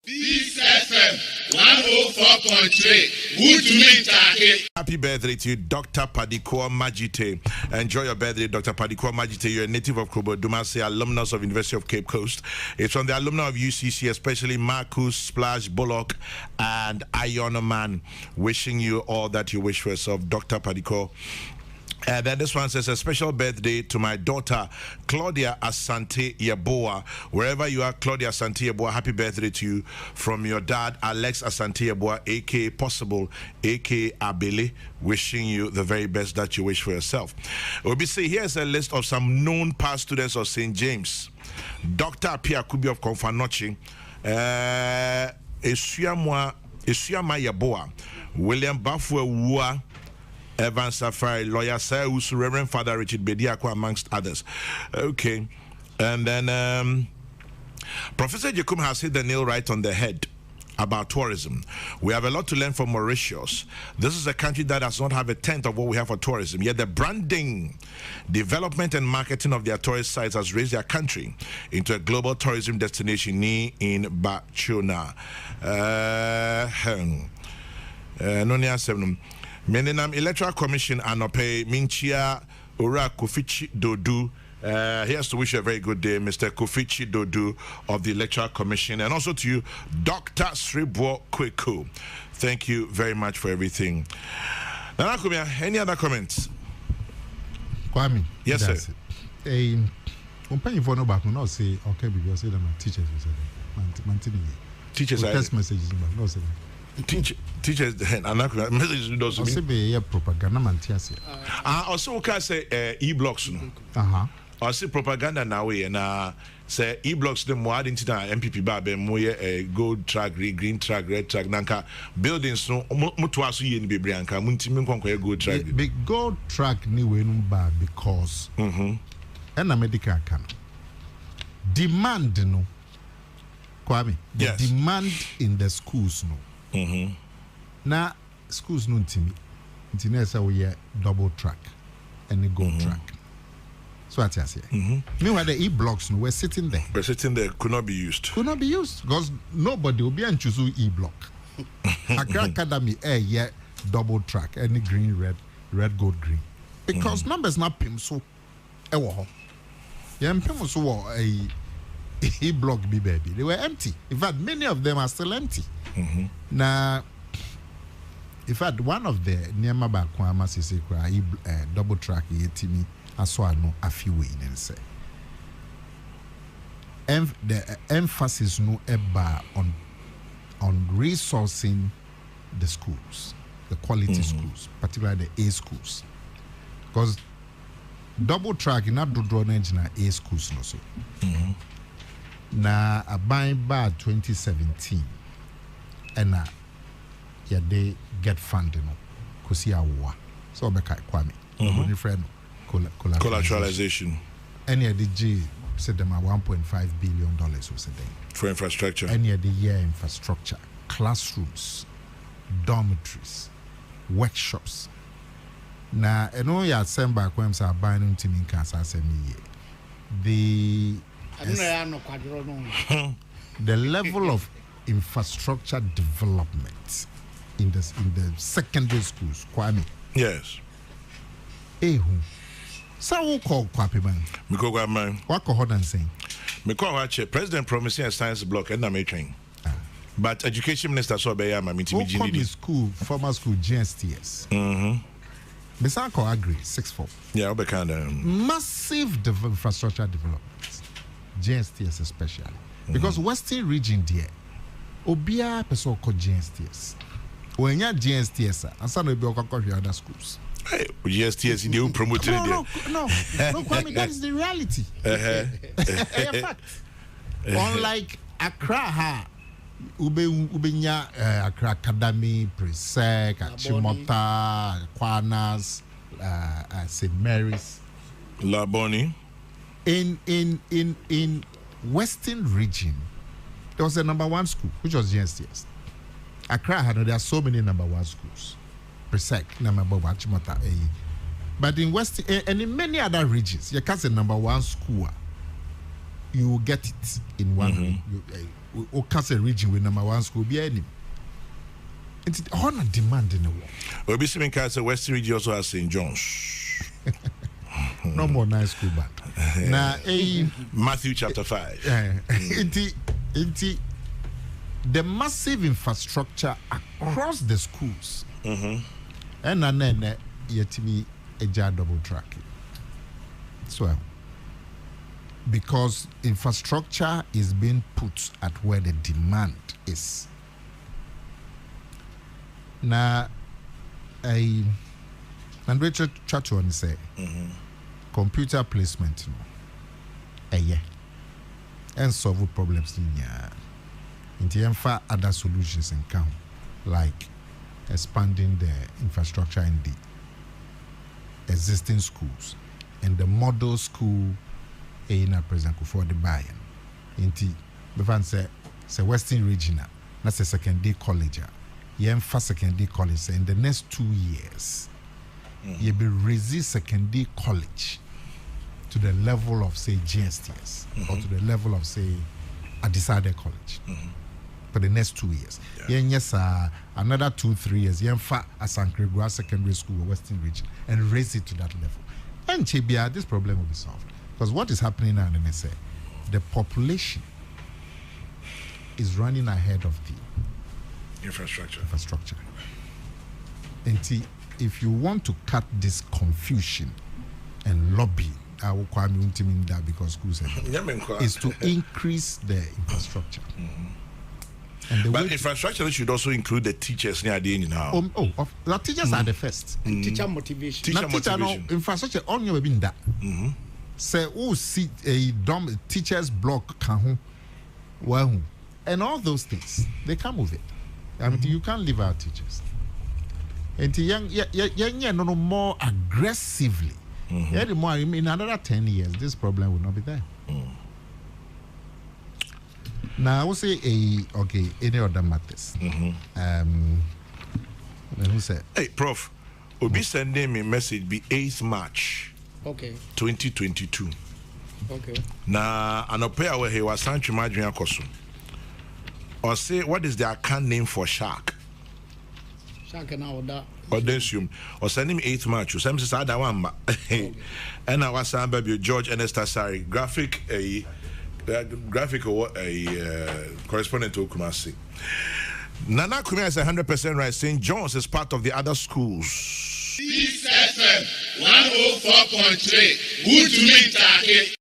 Peace FM 104.3. Good to meet you. Happy birthday to you, Dr. Padiko Majite. Enjoy your birthday, Dr. Padiko Majite. You're a native of Krobodumase, alumnus of University of Cape Coast. It's from the alumni of UCC, especially Marcus, Splash, Bullock, and Iron Man. Wishing you all that you wish for yourself, Dr. Padiko. And then this one says, a special birthday to my daughter, Claudia Asante Yeboah. Wherever you are, Claudia Asante Yeboah, happy birthday to you from your dad, Alex Asante Yeboah, a.k.a. Possible, a.k.a. Abele, wishing you the very best that you wish for yourself. We'll be saying, here's a list of some known past students of St. James. Dr. Pia Kubi of Konfanochi, Esuama Yeboah, William Bafwe Wua, Evan Safari, lawyer Saus, Reverend Father Richard Bediako, amongst others. Okay. And then Professor Jacob has hit the nail right on the head about tourism. We have a lot to learn from Mauritius. This is a country that does not have a tenth of what we have for tourism. Yet the branding, development, and marketing of their tourist sites has raised their country into a global tourism destination in Bachuna. Meninam Electoral Commission Anope Minchia Ura Kofichi Dodu. Here's to wish you a very good day, Mr. Kofichi Dodu of the Electoral Commission, and also to you, Dr. Sribo Kweku. Thank you very much for everything. Now, Akomea, any other comments? Kwame. Yes, sir. For no back, no say okay because say that my teachers will say that. Teachers text messages, no say. Teachers and messages do also be propaganda mantias. Also can say e-blocks no. I say propaganda now we and say e-blocks them more into the MPP ba be mo ye gold track, green track, red track nanka buildings no mutu aso ye ni bebre anka muntimi nkonko gold track. The gold track ni we no ba because and a medical can demand no Kwame, the yes. demand in the schools no. Now schools no intimi say we double track and the gold track. So what I say. Meanwhile the e-blocks no we're sitting there. Could not be used. Could not be used because nobody will be and choose e-block. Accra Academy double track any green red gold green because numbers not pim so pim so e-block be baby they were empty. In fact many of them are still empty. Now, in fact, one of the Niama Bakwama Sisi double track yetimi aswa no afiwe in say. The emphasis no eba on resourcing the schools, the quality schools, particularly the A schools, because double track in that do engine A schools no so. Now, a by 2017. And they get funding because you are so Beka Kwame friend collateralization any of the G said them at $1.5 billion was a day for infrastructure, any of the year infrastructure, classrooms, dormitories, workshops. Now and all your send back when are buying to me in Casa the level of infrastructure development in the secondary schools, Kwame. Yes. So who call Kwape man? Because man. What call Hodan saying? Because President promising a science block and I'm train. But Education Minister saw by my meeting. School, former school, GSTS. Besako agree 6-4. Yeah, massive infrastructure development. GSTS especially. Because Western region there. Obia person called GSTS. When you GSTS, and some will be other schools. Hey, GSTS, they will promote it. No, Kwame, that is the reality. Fact. Unlike Accra, Ubenya, Accra Academy, Presec, Achimota, Kwanas, St. Mary's, Laboni. In Western region, there was a number one school, which was GSTS. Accra there are so many number one schools. Presec, number one, Chimota. But in West and in many other regions, you can't say number one school. you will get it in one or Castle region with number 1 school be any. It's on a demand in the world. We'll be seeing Castle Western region also has St. John's. No more nice school back. Now, Matthew chapter 5. The massive infrastructure across the schools. And then yet me a double track. So, because infrastructure is being put at where the demand is. Now, and Richard Chachuan say, computer placement, and solve problems in the other solutions in count, like expanding the infrastructure in the existing schools and the model school in a present for the buy-in. The fan say Western Regional, that's a secondary college. First secondary college in the next 2 years, you will raise secondary college to the level of say GSTS or to the level of say Adisade College for the next 2 years. Yes, another 2-3 years. Asankregua Secondary School or Western Region and raise it to that level. And Chebia, this problem will be solved. Because what is happening now in NSA, the population is running ahead of the infrastructure. And if you want to cut this confusion and lobby, I will call me that because schools is to increase the infrastructure. And but infrastructure should also include the teachers near the end now. The teachers are the first. Teacher motivation. Infrastructure on your bin that. Say, see a teachers block can and all those things they come with it. I mean, you can't leave out teachers. And young, no more aggressively. More in another 10 years, this problem will not be there. Now I will say any other matters. Who said? Hey, Prof, will be sending me a message be 8th March. 2022. Now, Akomea where he was Sancho Madrian Kosu. Or say, what is the account name for Shark? Shark and all that. Or assume. Or send him 8th March. Some says I don't want. And I was saying, baby, George Enestasari, graphic or correspondent to Kumasi. Nana Akomea is 100% right. St. John's is part of the other schools. This FM 104.3. Good to meet you.